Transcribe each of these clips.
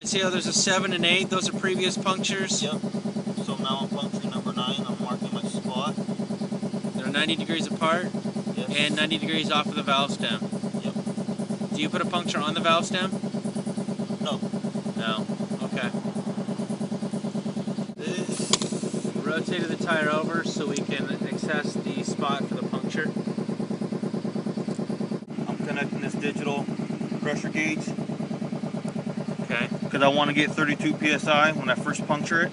See how there's a 7 and 8, those are previous punctures? Yep. So now on puncture number 9, I'm marking my spot. They're 90 degrees apart? Yes. And 90 degrees off of the valve stem? Yep. Do you put a puncture on the valve stem? No. No. Okay. Rotated the tire over so we can access the spot for the puncture. I'm connecting this digital pressure gauge. Okay. Because I want to get 32 psi when I first puncture it.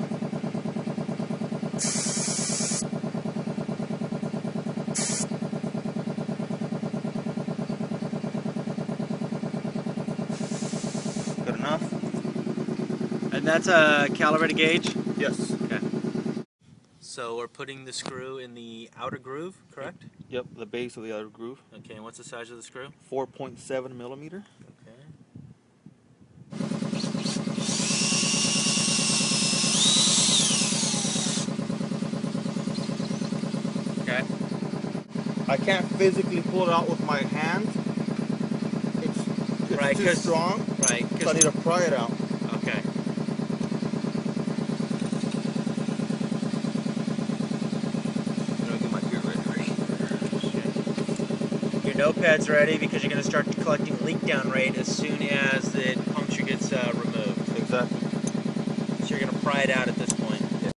Good enough? And that's a calibrated gauge? Yes. Okay. So we're putting the screw in the outer groove, correct? Yep, the base of the outer groove. Okay, and what's the size of the screw? 4.7 millimeter. Okay. Okay. I can't physically pull it out with my hand. It's Right, too strong. Right. So I need to pry it out. Okay. Get my gear ready. Your notepad's ready because you're going to start collecting leak down rate as soon as the puncture gets removed. Exactly. So you're going to pry it out at this point. Yeah.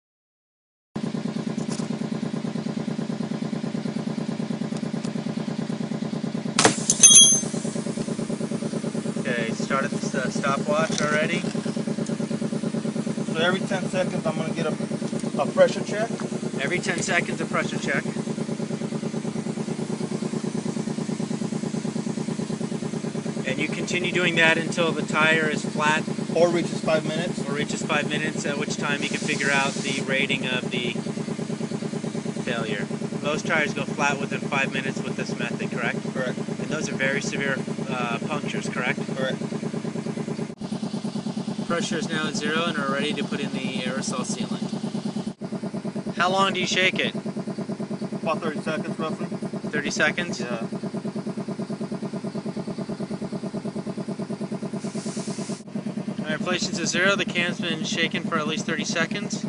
Okay, started the stopwatch already. So every 10 seconds I'm going to get a pressure check. Every 10 seconds a pressure check. And you continue doing that until the tire is flat. Or reaches 5 minutes. Or reaches 5 minutes, at which time you can figure out the rating of the failure. Most tires go flat within 5 minutes with this method, correct? Correct. And those are very severe punctures, correct? Correct. Pressure is now at 0 and we're ready to put in the aerosol sealant. How long do you shake it? About 30 seconds roughly. 30 seconds? Yeah. Alright, inflation's at 0. The can's been shaken for at least 30 seconds.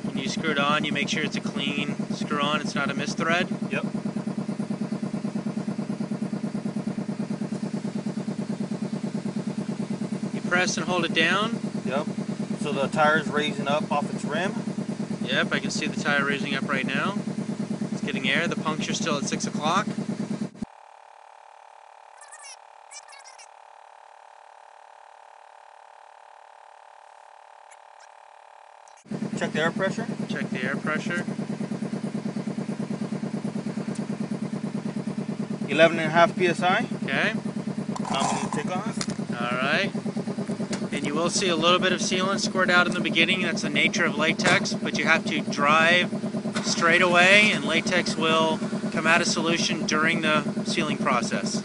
When you screw it on, you make sure it's a clean screw on, it's not a misthread. Yep. You press and hold it down. Yep. So the tire's raising up off its rim. Yep, I can see the tire raising up right now. It's getting air. The puncture's still at 6 o'clock. Check the air pressure. Check the air pressure. 11.5 psi. Okay. I'm going to take off. Alright. And you will see a little bit of sealant squirt out in the beginning. That's the nature of latex, but you have to drive straight away and latex will come out of solution during the sealing process.